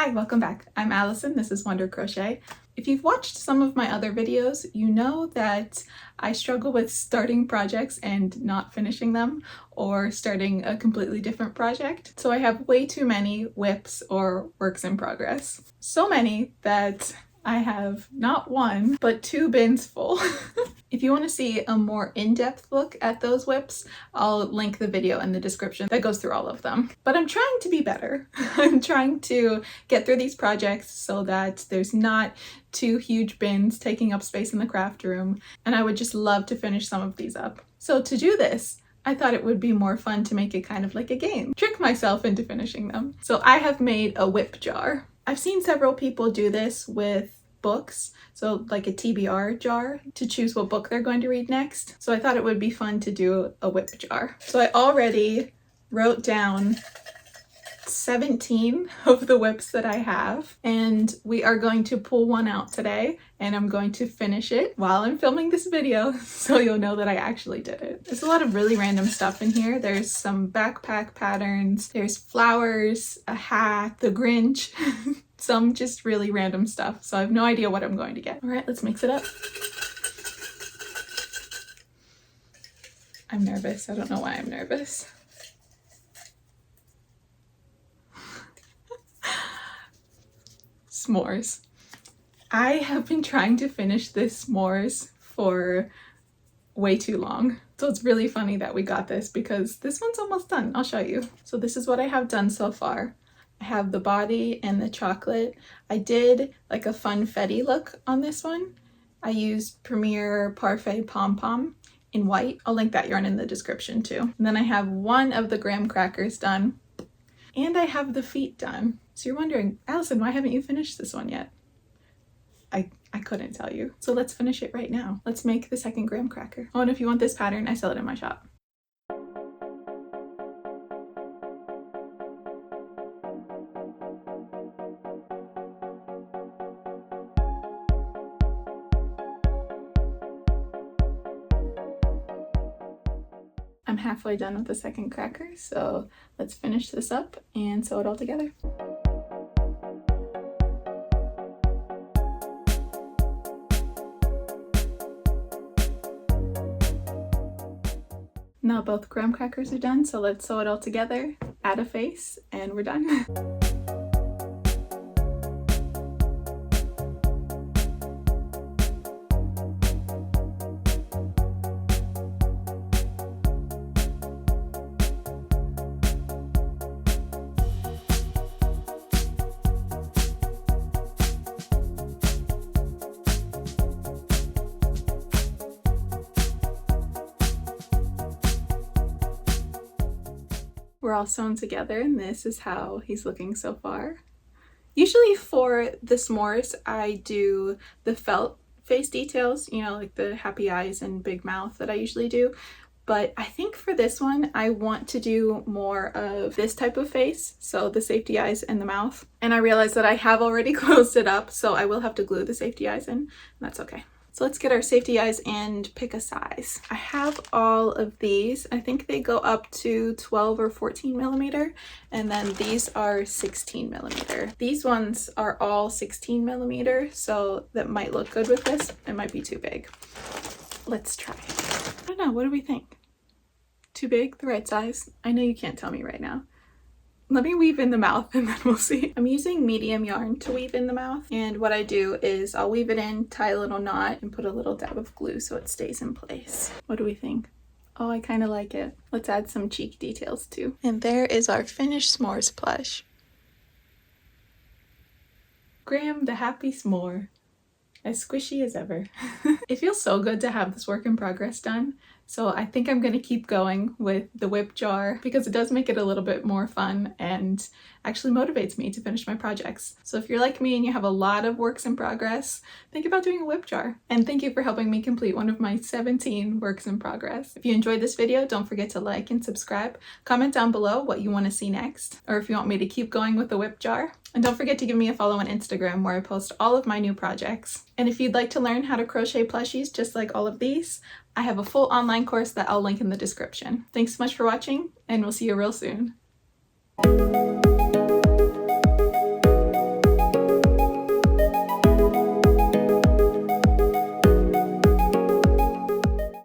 Hi, welcome back. I'm Allison, this is Wonder Crochet. If you've watched some of my other videos, you know that I struggle with starting projects and not finishing them, or starting a completely different project. So I have way too many WIPs or works in progress. So many that I have not one, but 2 bins full. If you want to see a more in-depth look at those WIPs, I'll link the video in the description that goes through all of them. But I'm trying to be better. I'm trying to get through these projects so that there's not 2 huge bins taking up space in the craft room, and I would just love to finish some of these up. So to do this, I thought it would be more fun to make it kind of like a game. Trick myself into finishing them. So I have made a WIP jar. I've seen several people do this with books, so like a TBR jar to choose what book they're going to read next. So I thought it would be fun to do a WIP jar. So I already wrote down 17 of the WIPs that I have, and we are going to pull one out today, and I'm going to finish it while I'm filming this video so you'll know that I actually did it. There's a lot of really random stuff in here. There's some backpack patterns, there's flowers, a hat, the Grinch, some just really random stuff, so I have no idea what I'm going to get. All right, let's mix it up. I'm nervous. I don't know why I'm nervous. S'mores. I have been trying to finish this s'mores for way too long. So it's really funny that we got this because this one's almost done. I'll show you. So this is what I have done so far. I have the body and the chocolate. I did like a funfetti look on this one. I used Premier Parfait Pom Pom in white. I'll link that yarn in the description too. And then I have one of the graham crackers done. And I have the feet done. So you're wondering, Allison, why haven't you finished this one yet? I couldn't tell you. So let's finish it right now. Let's make the second graham cracker. Oh, and if you want this pattern, I sell it in my shop. I'm halfway done with the second cracker, so let's finish this up and sew it all together. Now both graham crackers are done, so let's sew it all together, add a face, and we're done. We're all sewn together, and this is how he's looking so far. Usually for the s'mores, I do the felt face details, you know, like the happy eyes and big mouth that I usually do. But I think for this one, I want to do more of this type of face, so the safety eyes and the mouth. And I realized that I have already closed it up, so I will have to glue the safety eyes in, and that's okay. So let's get our safety eyes and pick a size. I have all of these. I think they go up to 12 or 14 millimeter, and then these are 16 millimeter. These ones are all 16 millimeter, so that might look good with this. It might be too big. Let's try it. I don't know, what do we think? Too big? The right size? I know you can't tell me right now. Let me weave in the mouth and then we'll see. I'm using medium yarn to weave in the mouth, and what I do is I'll weave it in, tie a little knot, and put a little dab of glue so it stays in place. What do we think? Oh, I kind of like it. Let's add some cheek details too. And there is our finished s'mores plush. Graham the happy s'more. As squishy as ever. It feels so good to have this work in progress done. So I think I'm going to keep going with the WIP jar because it does make it a little bit more fun and actually motivates me to finish my projects. So if you're like me and you have a lot of works in progress, think about doing a WIP jar. And thank you for helping me complete one of my 17 works in progress. If you enjoyed this video, don't forget to like and subscribe. Comment down below what you want to see next, or if you want me to keep going with the WIP jar. And don't forget to give me a follow on Instagram where I post all of my new projects. And if you'd like to learn how to crochet plushies just like all of these, I have a full online course that I'll link in the description. Thanks so much for watching, and we'll see you real soon.